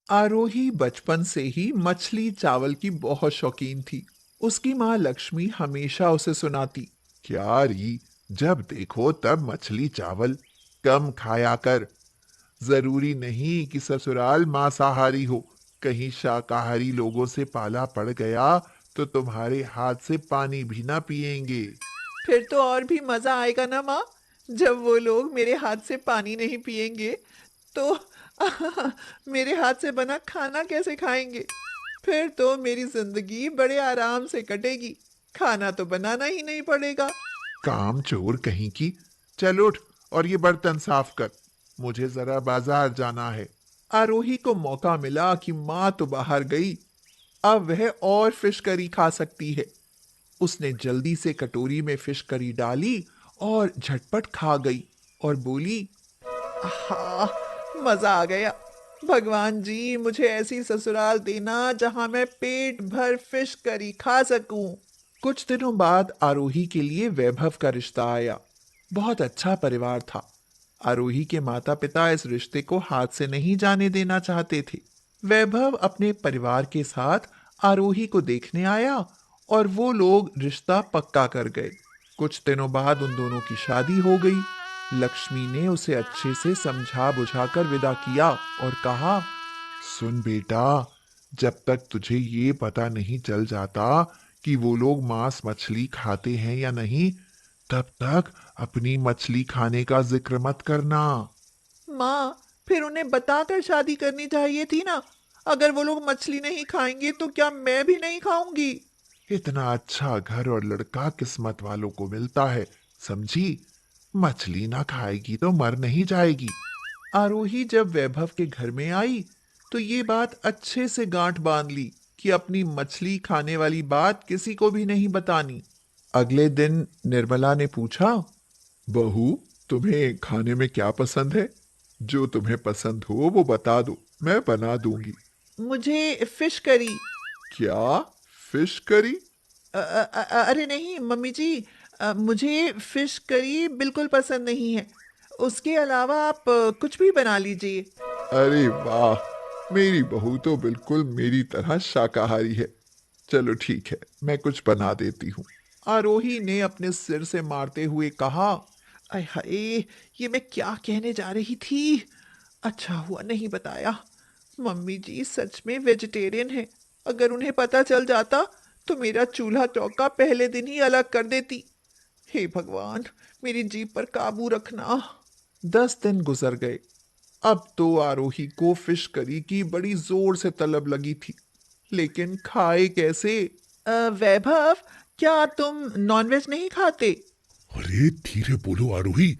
आरोही बचपन से ही मछली चावल की बहुत शौकीन थी। उसकी माँ लक्ष्मी हमेशा उसे सुनाती, क्या री, जब देखो तब मछली चावल, कम खाया कर। जरूरी नहीं कि ससुराल मांसाहारी हो, कहीं शाकाहारी लोगों से पाला पड़ गया तो तुम्हारे हाथ से पानी भी ना पिएंगे। फिर तो और भी मजा आएगा ना माँ। जब वो लोग मेरे हाथ से पानी नहीं पिएंगे तो मेरे हाथ से बना खाना कैसे खाएंगे? फिर तो मेरी जिंदगी बड़े आराम से कटेगी। खाना तो बनाना ही नहीं पड़ेगा। काम चोर कहीं की। चल उठ और ये बर्तन साफ कर, मुझे जरा बाजार जाना है। आरोही को मौका मिला कि माँ तो बाहर गई, अब वह और फिश करी खा सकती है। उसने जल्दी से कटोरी में फिश करी डाली और झटपट खा गई और बोली, आहा, मजा आ गया। भगवान जी मुझे ऐसी ससुराल देना जहां मैं पेट भर फिश करी खा सकूं। कुछ दिनों बाद आरोही के लिए वैभव का रिश्ता आया। बहुत अच्छा परिवार था। आरोही के माता पिता इस रिश्ते को हाथ से नहीं जाने देना चाहते थे। वैभव अपने परिवार के साथ आरोही को देखने आया और वो लोग रिश्ता पक्का कर गए। कुछ दिनों बाद उन दोनों की शादी हो गई। लक्ष्मी ने उसे अच्छे से समझा बुझाकर विदा किया और कहा, सुन बेटा, जब तक तुझे ये पता नहीं चल जाता कि वो लोग मांस मछली खाते हैं या नहीं, तब तक अपनी मछली खाने का जिक्र मत करना। माँ, फिर उन्हें बताकर शादी करनी चाहिए थी ना। अगर वो लोग मछली नहीं खाएंगे तो क्या मैं भी नहीं खाऊंगी? इतना अच्छा घर और लड़का किस्मत वालों को मिलता है, समझी। मछली ना खाएगी तो मर नहीं जाएगी। आरोही जब वैभव के घर में आई तो ये बात अच्छे से गांठ बांध ली कि अपनी मछली खाने वाली बात किसी को भी नहीं बतानी। अगले दिन निर्मला ने पूछा, बहू, तुम्हें खाने में क्या पसंद है? जो तुम्हें पसंद हो वो बता दो, मैं बना दूंगी। मुझे फिश करी। क्या? Fish curry? अरे नहीं मम्मी जी, मुझे फिश करी बिल्कुल पसंद नहीं है। उसके अलावा आप कुछ भी बना लीजिए। अरे वाह, मेरी बहू तो बिल्कुल मेरी तरह शाकाहारी है। चलो ठीक है, मैं कुछ बना देती हूँ। आरोही ने अपने सिर से मारते हुए कहा, आय हाय, ये मैं क्या कहने जा रही थी। अच्छा हुआ नहीं बताया। मम्मी जी सच में वेजिटेरियन है। अगर उन्हें पता चल जाता तो मेरा चूल्हा चौका पहले दिन ही अलग कर देती। हे भगवान, मेरी जीभ पर काबू रखना। 10 दिन गुजर गए। अब तो आरोही को फिश करी की बड़ी जोर से तलब लगी थी, लेकिन खाए कैसे? वैभव, क्या तुम नॉनवेज नहीं खाते? अरे धीरे बोलो आरोही,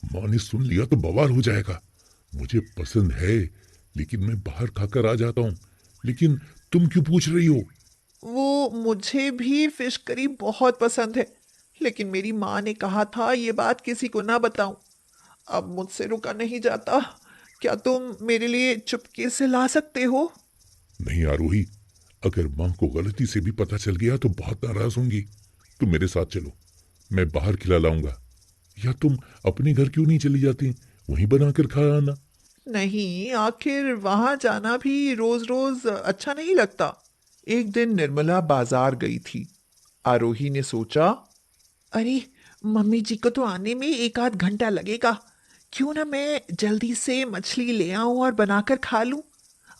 माँ ने सुन लिया तो बवाल हो जाएगा। मुझे पसंद है, लेकिन मैं बाहर खाकर आ जाता हूँ। लेकिन तुम क्यों पूछ रही हो? वो मुझे भी फिश करी बहुत पसंद है, लेकिन मेरी माँ ने कहा था ये बात किसी को ना बताऊं। अब मुझसे रुका नहीं जाता। क्या तुम मेरे लिए चुपके से ला सकते हो? नहीं आरोही, अगर माँ को गलती से भी पता चल गया तो बहुत नाराज होंगी। तुम मेरे साथ चलो, मैं बाहर खिला लाऊंगा। या तुम अपने घर क्यों नहीं चली जाती, वहीं बनाकर खा आना। नहीं, आखिर वहां जाना भी रोज रोज अच्छा नहीं लगता। एक दिन निर्मला बाजार गई थी। आरोही ने सोचा, अरे, मम्मी जी को तो आने में एक आध घंटा लगेगा। क्यों ना मैं जल्दी से मछली ले आऊं और बनाकर खा लूं।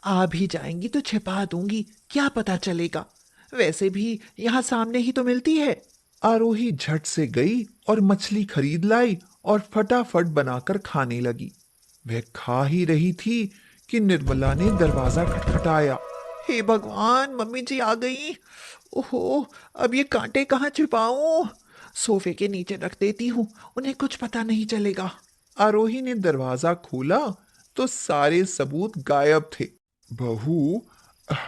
आ भी जाएंगी तो छिपा दूंगी, क्या पता चलेगा। वैसे भी यहाँ सामने ही तो मिलती है। आरोही झट से गई और मछली खरीद लाई और फटाफट बनाकर खाने लगी। वह खा ही रही थी कि निर्मला ने दरवाजा खटखटाया। हे भगवान, मम्मी जी आ गई। ओहो, अब ये कांटे कहाँ छिपाऊं? सोफे के नीचे रख देती हूँ, उन्हें कुछ पता नहीं चलेगा। आरोही ने दरवाजा खोला तो सारे सबूत गायब थे। बहू, आह,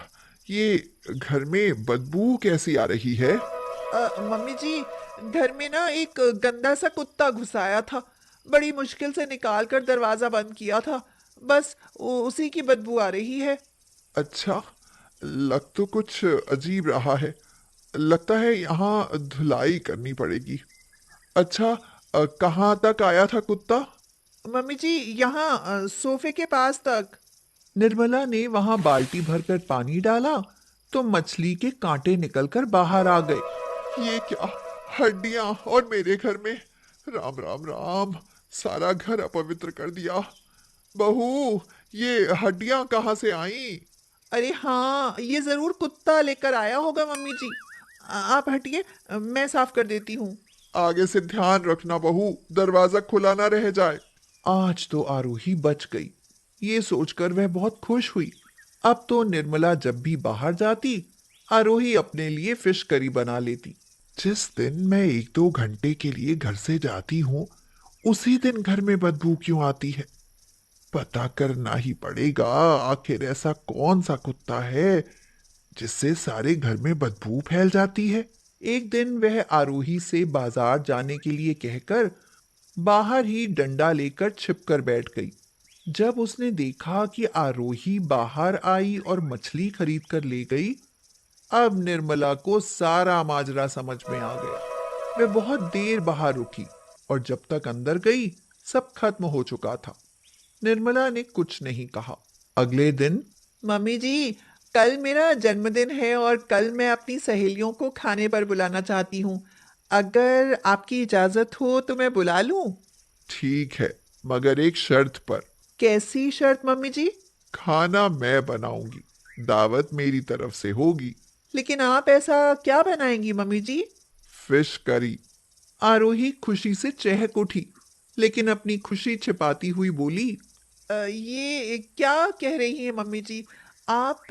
ये घर में बदबू कैसी आ रही है? मम्मी जी, घर में ना एक गंदा सा कुत्ता घुसाया था। बड़ी मुश्किल से निकाल कर दरवाजा बंद किया था। बस उसी की बदबू आ रही है। अच्छा, लग तो कुछ अजीब रहा है। लगता है यहाँ धुलाई करनी पड़ेगी। अच्छा, कहाँ तक आया था कुत्ता? मम्मी जी, यहाँ सोफे के पास तक। निर्मला ने वहां बाल्टी भरकर पानी डाला तो मछली के कांटे निकलकर बाहर आ गए। ये क्या, हड्डियां और मेरे घर में! राम राम राम, सारा घर अपवित्र कर दिया। बहू, ये हड्डियां कहाँ से आई? अरे हाँ, ये जरूर कुत्ता लेकर आया होगा मम्मी जी। आप हटिए, मैं साफ कर देती हूँ। आगे से ध्यान रखना बहू, दरवाजा खुला ना रह जाए। आज तो आरोही बच गई, ये सोचकर वह बहुत खुश हुई। अब तो निर्मला जब भी बाहर जाती, आरोही अपने लिए फिश करी बना लेती। जिस दिन मैं 1-2 घंटे के लिए घर से जाती हूँ, उसी दिन घर में बदबू क्यों आती है? पता करना ही पड़ेगा, आखिर ऐसा कौन सा कुत्ता है जिससे सारे घर में बदबू फैल जाती है। एक दिन वह आरोही से बाजार जाने के लिए कहकर बाहर ही डंडा लेकर छिपकर बैठ गई। जब उसने देखा कि आरोही बाहर आई और मछली खरीद कर ले गई, अब निर्मला को सारा माजरा समझ में आ गया। वह बहुत देर बाहर रुकी और जब तक अंदर गई सब खत्म हो चुका था। निर्मला ने कुछ नहीं कहा। अगले दिन, मम्मी जी, कल मेरा जन्मदिन है और कल मैं अपनी सहेलियों को खाने पर बुलाना चाहती हूँ। अगर आपकी इजाज़त हो तो मैं बुला लूँ? ठीक है, मगर एक शर्त पर। कैसी शर्त मम्मी जी? खाना मैं बनाऊंगी, दावत मेरी तरफ से होगी। लेकिन आप ऐसा क्या बनाएंगी मम्मी जी? Fish curry. आरोही खुशी से चहक उठी, लेकिन अपनी खुशी छिपाती हुई बोली, ये क्या कह रही हैं मम्मी जी? आप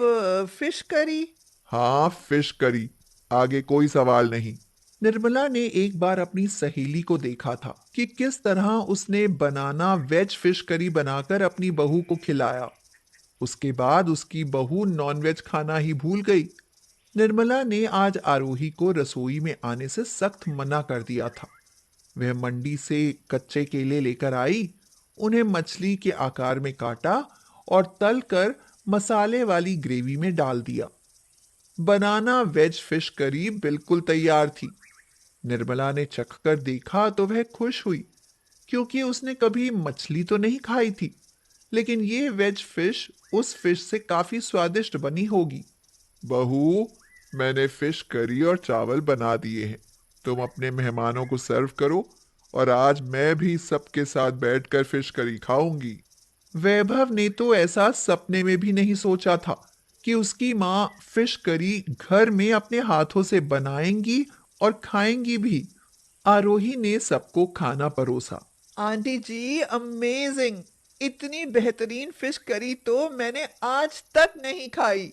फिश करी? हाँ, फिश करी, आगे कोई सवाल नहीं। निर्मला ने एक बार अपनी सहेली को देखा था कि किस तरह उसने बनाना वेज फिश करी बनाकर अपनी बहू को खिलाया। उसके बाद उसकी बहू नॉनवेज खाना ही भूल गई। निर्मला ने आज आरोही को रसोई में आने से सख्त मना कर दिया था। वह मंडी से कच्चे केले लेकर आई, उन्हें मछली के आकार में काटा और तलकर मसाले वाली ग्रेवी में डाल दिया। बनाना वेज फिश करी बिल्कुल तैयार थी। निर्मला ने चखकर देखा तो वह खुश हुई, क्योंकि उसने कभी मछली तो नहीं खाई थी, लेकिन ये वेज फिश उस फिश से काफी स्वादिष्ट बनी होगी। बहू, मैंने फिश करी और चावल बना दिए हैं, तुम अपने मेहमानों को सर्व करो और आज मैं भी सबके साथ बैठकर फिश करी खाऊंगी। वैभव ने तो ऐसा सपने में भी नहीं सोचा था कि उसकी माँ फिश करी घर में अपने हाथों से बनाएंगी और खाएंगी भी। आरोही ने सबको खाना परोसा। आंटी जी, अमेजिंग! इतनी बेहतरीन फिश करी तो मैंने आज तक नहीं खाई।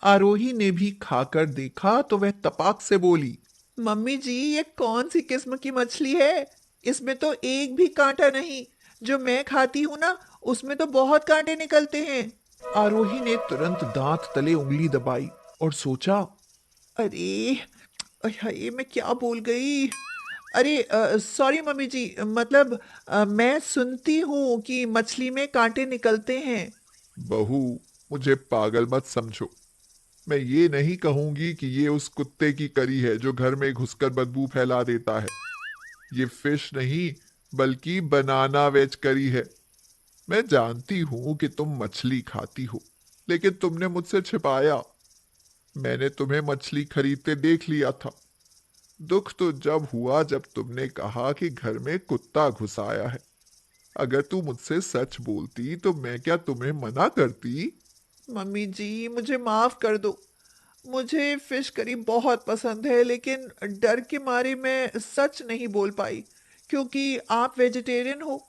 आरोही ने भी खाकर देखा तो वह तपाक से बोली, मम्मी जी, ये कौन सी किस्म की मछली है? इसमें तो एक भी कांटा नहीं। जो मैं खाती हूँ ना, उसमें तो बहुत कांटे निकलते हैं। आरोही ने तुरंत दांत तले उंगली दबाई और सोचा, अरे, हाय, मैं क्या बोल गई? अरे सॉरी मम्मी जी, मतलब मैं सुनती हूँ कि मछली में कांटे निकलते हैं। बहू, मुझे पागल मत समझो। मैं ये नहीं कहूंगी कि ये उस कुत्ते की करी है जो घर में घुसकर बदबू फैला देता है। ये फिश नहीं, बल्कि बनाना वेज करी है। मैं जानती हूं कि तुम मछली खाती हो, लेकिन तुमने मुझसे छिपाया। मैंने तुम्हें मछली खरीदते देख लिया था। दुख तो जब हुआ जब तुमने कहा कि घर में कुत्ता घुस आया है। अगर तू मुझसे सच बोलती तो मैं क्या तुम्हें मना करती? मम्मी जी, मुझे माफ कर दो। मुझे फिश करी बहुत पसंद है, लेकिन डर के मारे मैं सच नहीं बोल पाई, क्योंकि आप वेजिटेरियन हो।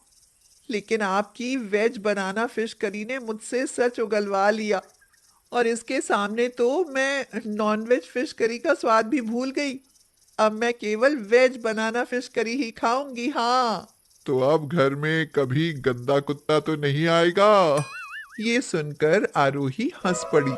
लेकिन आपकी वेज बनाना फिश करी ने मुझसे सच उगलवा लिया, और इसके सामने तो मैं नॉनवेज फिश करी का स्वाद भी भूल गई। अब मैं केवल वेज बनाना फिश करी ही खाऊंगी। हाँ। तो अब घर में कभी गंदा कुत्ता तो नहीं आएगा? ये सुनकर आरोही हंस पड़ी।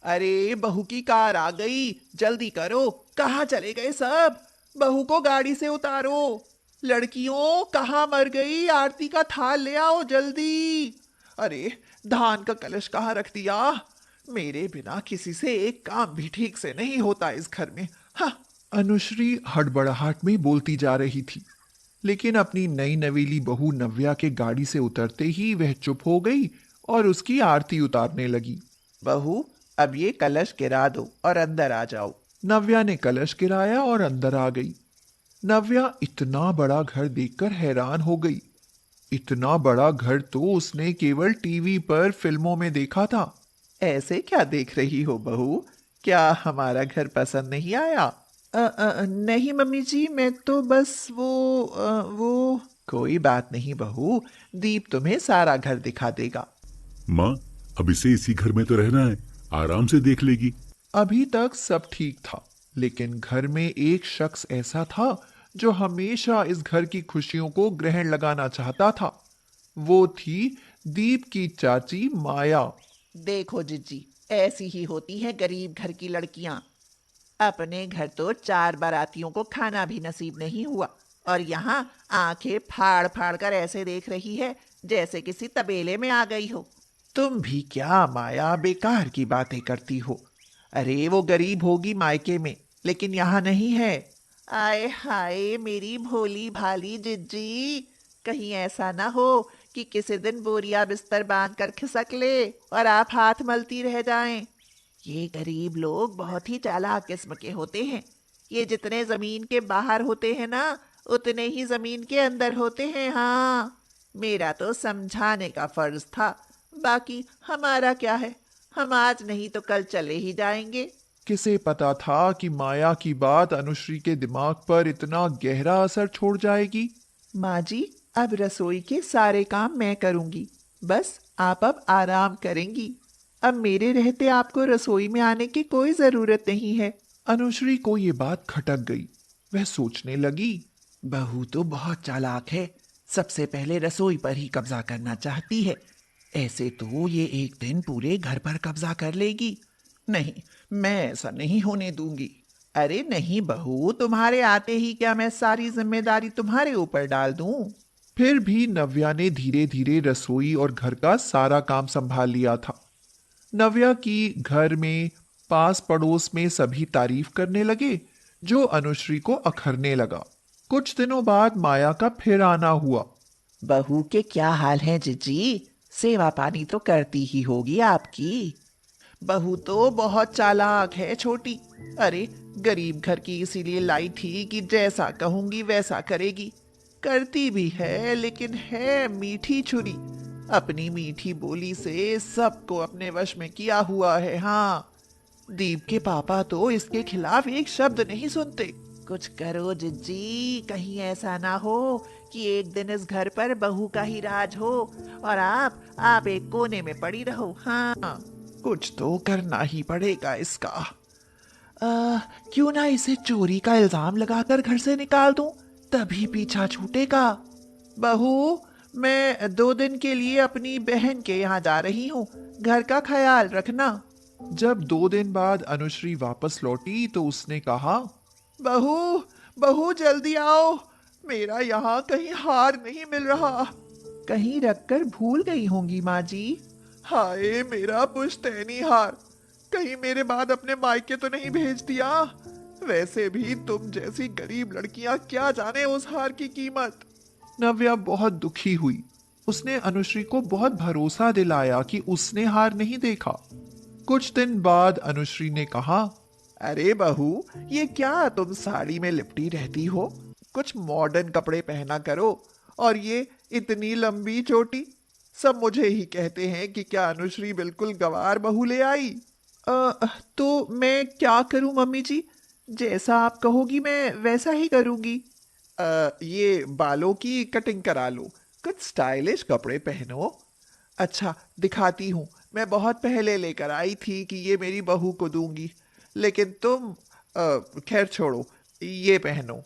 अरे, बहू की कार आ गई, जल्दी करो। कहाँ चले गए सब? बहू को गाड़ी से उतारो। लड़कियों, कहाँ मर गई? आरती का थाल ले आओ जल्दी। अरे, धान का कलश कहाँ रख दिया? मेरे बिना किसी से एक काम भी ठीक से नहीं होता इस घर में। हाँ। अनुश्री हड़बड़ाहट में बोलती जा रही थी, लेकिन अपनी नई नवेली बहू नव्या के गाड़ी से उतरते ही वह चुप हो गई और उसकी आरती उतारने लगी। बहू, अब ये कलश गिरा दो और अंदर आ जाओ। नव्या ने कलश गिराया और अंदर आ गई। नव्या इतना बड़ा घर देखकर हैरान हो गई। इतना बड़ा घर तो उसने केवल टीवी पर फिल्मों में देखा था। ऐसे क्या देख रही हो बहू? क्या हमारा घर पसंद नहीं आया? नहीं मम्मी जी, मैं तो बस वो। कोई बात नहीं बहू, दीप तुम्हें सारा घर दिखा देगा। माँ, अब इसे इसी घर में तो रहना है, आराम से देख लेगी। अभी तक सब ठीक था, लेकिन घर में एक शख्स ऐसा था जो हमेशा इस घर की खुशियों को ग्रहण लगाना चाहता था। वो थी दीप की चाची माया। देखो जीजी, ऐसी ही होती हैं गरीब घर की लड़कियां। अपने घर तो 4 बारातियों को खाना भी नसीब नहीं हुआ, और यहाँ आंखें फाड़ फाड़ कर ऐसे देख रही है जैसे किसी तबेले में आ गई हो। तुम भी क्या माया बेकार की बातें करती हो। अरे वो गरीब होगी मायके में, लेकिन यहाँ नहीं है। आए हाय मेरी भोली भाली जिज्जी, कहीं ऐसा ना हो कि किसी दिन बोरिया बिस्तर बांध कर खिसक ले और आप हाथ मलती रह जाएं। ये गरीब लोग बहुत ही चालाक किस्म के होते हैं। ये जितने जमीन के बाहर होते हैं ना, उतने ही जमीन के अंदर होते हैं। हाँ, मेरा तो समझाने का फर्ज था। बाकी हमारा क्या है, हम आज नहीं तो कल चले ही जाएंगे। किसे पता था कि माया की बात अनुश्री के दिमाग पर इतना गहरा असर छोड़ जाएगी। माँ जी, अब रसोई के सारे काम मैं करूंगी, बस आप अब आराम करेंगी। अब मेरे रहते आपको रसोई में आने की कोई जरूरत नहीं है। अनुश्री को ये बात खटक गई। वह सोचने लगी, बहू तो बहुत चालाक है, सबसे पहले रसोई पर ही कब्जा करना चाहती है। ऐसे तो ये एक दिन पूरे घर पर कब्जा कर लेगी। नहीं, मैं ऐसा नहीं होने दूंगी। अरे नहीं बहू, तुम्हारे आते ही क्या मैं सारी जिम्मेदारी तुम्हारे ऊपर डाल दूं? फिर भी नव्या ने धीरे धीरे रसोई और घर का सारा काम संभाल लिया था। नव्या की घर में पास पड़ोस में सभी तारीफ करने लगे, जो अनुश्री को अखरने लगा। कुछ दिनों बाद माया का फिर आना हुआ। बहू के क्या हाल है जीजी? सेवा पानी तो करती ही होगी आपकी। बहू तो बहुत चालाक है छोटी। अरे गरीब घर की इसीलिए लाई थी कि जैसा कहूंगी वैसा करेगी। करती भी है, लेकिन है मीठी छुरी। अपनी मीठी बोली से सबको अपने वश में किया हुआ है। हाँ, दीप के पापा तो इसके खिलाफ एक शब्द नहीं सुनते। कुछ करो जिज्जी, कहीं ऐसा ना हो कि एक दिन इस घर पर बहू का ही राज हो और आप एक कोने में पड़ी रहो। हाँ, कुछ तो करना ही पड़ेगा इसका। क्यों ना इसे चोरी का इल्जाम लगाकर घर से निकाल दूं, तभी पीछा छूटेगा। बहू, मैं 2 दिन के लिए अपनी बहन के यहाँ जा रही हूँ, घर का ख्याल रखना। जब 2 दिन बाद अनुश्री वापस लौटी तो उसने कहा, बहू, बहू जल्दी आओ, मेरा यहाँ कहीं हार नहीं मिल रहा। कहीं रखकर भूल गई होंगी माँ जी। हाय मेरा पुश्तैनी हार, कहीं मेरे बाद अपने मायके तो नहीं भेज दिया। वैसे भी तुम जैसी गरीब लड़कियां क्या जाने उस हार की कीमत। नव्या बहुत दुखी हुई। उसने अनुश्री को बहुत भरोसा दिलाया कि उसने हार नहीं देखा। कुछ दिन बाद अनुश्री ने कहा, अरे बहू, ये क्या तुम साड़ी में लिपटी रहती हो? कुछ मॉडर्न कपड़े पहना करो। और ये इतनी लंबी चोटी, सब मुझे ही कहते हैं कि क्या अनुश्री बिल्कुल गवार बहू ले आई। तो मैं क्या करूं मम्मी जी? जैसा आप कहोगी मैं वैसा ही करूंगी। ये बालों की कटिंग करा लो, कुछ स्टाइलिश कपड़े पहनो। अच्छा दिखाती हूँ, मैं बहुत पहले लेकर आई थी कि ये मेरी बहू को दूंगी, लेकिन तुम खैर छोड़ो, ये पहनो।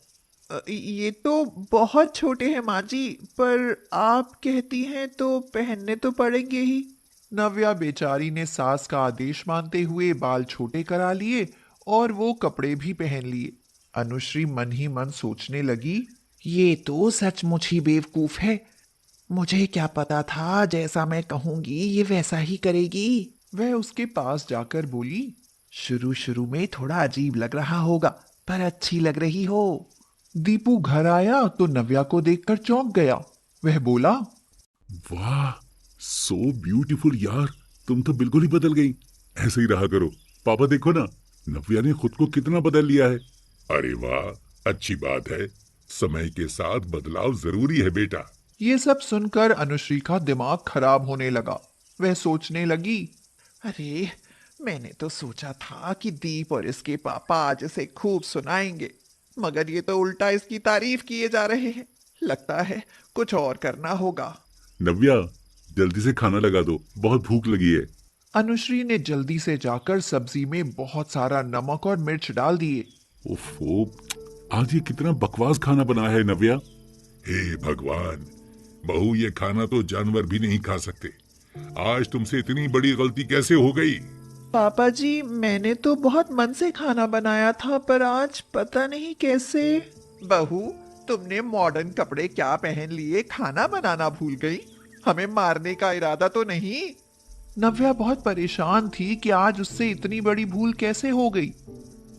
ये तो बहुत छोटे हैं माँ जी, पर आप कहती हैं तो पहनने तो पड़ेंगे ही। नव्या बेचारी ने सास का आदेश मानते हुए बाल छोटे करा लिए और वो कपड़े भी पहन लिए। अनुश्री मन ही मन सोचने लगी, ये तो सचमुच ही बेवकूफ है। मुझे क्या पता था जैसा मैं कहूंगी ये वैसा ही करेगी। वह उसके पास जाकर बोली, शुरू शुरू में थोड़ा अजीब लग रहा होगा, पर अच्छी लग रही हो। दीपू घर आया तो नव्या को देखकर चौंक गया। वह बोला, वाह, सो ब्यूटीफुल यार, तुम तो बिल्कुल ही बदल गई। ऐसे ही रहा करो। पापा देखो ना, नव्या ने खुद को कितना बदल लिया है। अरे वाह, अच्छी बात है। समय के साथ बदलाव जरूरी है बेटा। ये सब सुनकर अनुश्री का दिमाग खराब होने लगा। वह सोचने लगी, अरे, मैंने तो सोचा था कि दीप और इसके पापा आज इसे खूब सुनाएंगे, मगर ये तो उल्टा इसकी तारीफ किए जा रहे हैं। लगता है कुछ और करना होगा। नव्या, जल्दी से खाना लगा दो, बहुत भूख लगी है। अनुश्री ने जल्दी से जाकर सब्जी में बहुत सारा नमक और मिर्च डाल दिए। ओफो, आज ये कितना बकवास खाना बना है नव्या। हे भगवान, बहू ये खाना तो जानवर भी नहीं खा सकते। आज तुमसे इतनी बड़ी गलती कैसे हो गई? पापा जी, मैंने तो बहुत मन से खाना बनाया था, पर आज पता नहीं कैसे। बहू, तुमने मॉडर्न कपड़े क्या पहन लिए, खाना बनाना भूल गई? हमें मारने का इरादा तो नहीं? नव्या बहुत परेशान थी कि आज उससे इतनी बड़ी भूल कैसे हो गई।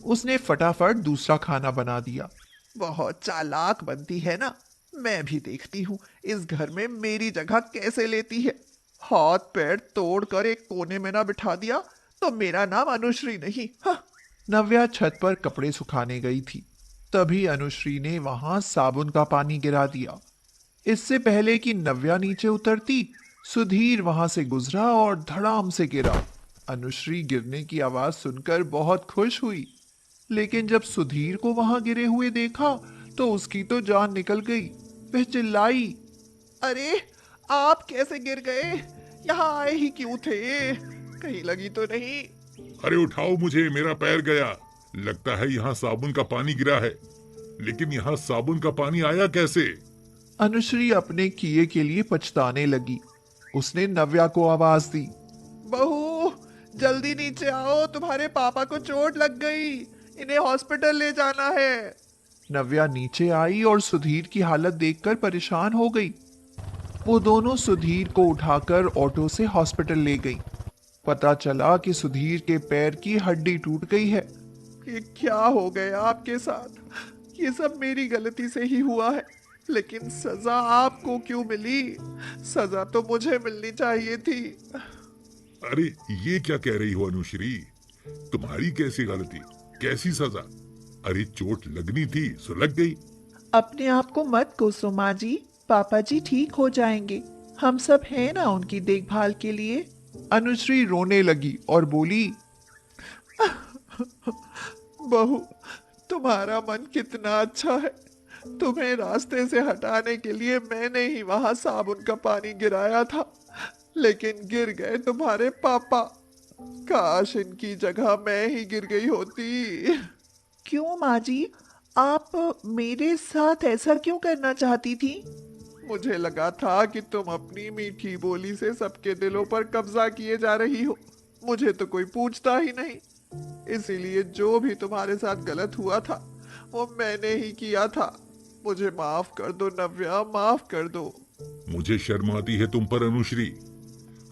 उसने फटाफट दूसरा खाना बना दिया। बहुत चालाक बनती है ना। मैं भी देखती हूँ इस घर में मेरी जगह कैसे लेती है। हाथ पैर तोड़कर एक कोने में ना बिठा दिया तो मेरा नाम अनुश्री नहीं। हाँ। नव्या छत पर कपड़े सुखाने गई थी, तभी अनुश्री ने वहां साबुन का पानी गिरा दिया। इससे पहले कि नव्या नीचे उतरती, सुधीर वहां से गुजरा और धड़ाम से गिरा। अनुश्री गिरने की आवाज सुनकर बहुत खुश हुई, लेकिन जब सुधीर को वहां गिरे हुए देखा तो उसकी तो जान निकल गई। वह चिल्लाई, अरे, आप कैसे गिर गए? यहाँ आए ही क्यों थे? कहीं लगी तो नहीं? अरे उठाओ मुझे, मेरा पैर गया। लगता है यहाँ साबुन का पानी गिरा है, लेकिन यहाँ साबुन का पानी आया कैसे? अनुश्री अपने किए के लिए पछताने लगी। उसने नव्या को आवाज दी, बहू, जल्दी नीचे आओ, तुम्हारे पापा को चोट लग गई, इन्हें हॉस्पिटल ले जाना है। नव्या नीचे आई और सुधीर की हालत देखकर परेशान हो गई। वो दोनों सुधीर को उठाकर ऑटो से हॉस्पिटल ले गई। पता चला कि सुधीर के पैर की हड्डी टूट गई है। ये क्या हो गया आपके साथ? ये सब मेरी गलती से ही हुआ है, लेकिन सजा आपको क्यों मिली? सजा तो मुझे मिलनी चाहिए थी। अरे ये क्या कह रही हो अनुश्री? तुम्हारी कैसी गलती, कैसी सजा? अरे चोट लगनी थी सो लग गई। अपने आप को मत कोसो माँ जी, पापा जी ठीक हो जाएंगे। हम सब हैं ना उनकी देखभाल के लिए। अनुश्री रोने लगी और बोली, बहू, तुम्हारा मन कितना अच्छा है। तुम्हें रास्ते से हटाने के लिए मैंने ही वहां साबुन का पानी गिराया था, लेकिन गिर गए तुम्हारे पापा। काश इनकी जगह मैं ही गिर गई होती। क्यों माँ जी, आप मेरे साथ ऐसा क्यों करना चाहती थी? मुझे लगा था कि तुम अपनी मीठी बोली से सबके दिलों पर कब्जा किए जा रही हो। मुझे तो कोई पूछता ही नहीं, इसीलिए जो भी तुम्हारे साथ गलत हुआ था वो मैंने ही किया था। मुझे माफ कर दो नव्या, माफ कर दो। मुझे शर्म आती है तुम पर अनुश्री।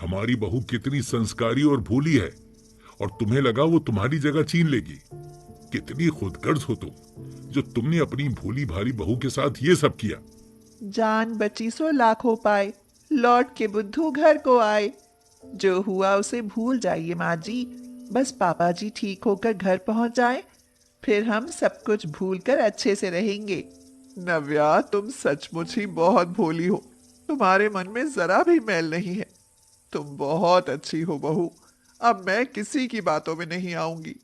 हमारी बहू कितनी संस्कारी और भोली है, और तुम्हें लगा वो तुम्हारी जगह छीन लेगी। कितनी खुदगर्ज हो तुम, जो तुमने अपनी भोली भाली बहू के साथ ये सब किया। जान बची सो लाखों पाए, लौट के बुद्धू घर को आए। जो हुआ उसे भूल जाइए माँ जी, बस पापा जी ठीक होकर घर पहुंच जाए, फिर हम सब कुछ भूल कर अच्छे से रहेंगे। नव्या, तुम सचमुच ही बहुत भोली हो। तुम्हारे मन में जरा भी मैल नहीं है। तुम बहुत अच्छी हो बहू। अब मैं किसी की बातों में नहीं आऊंगी।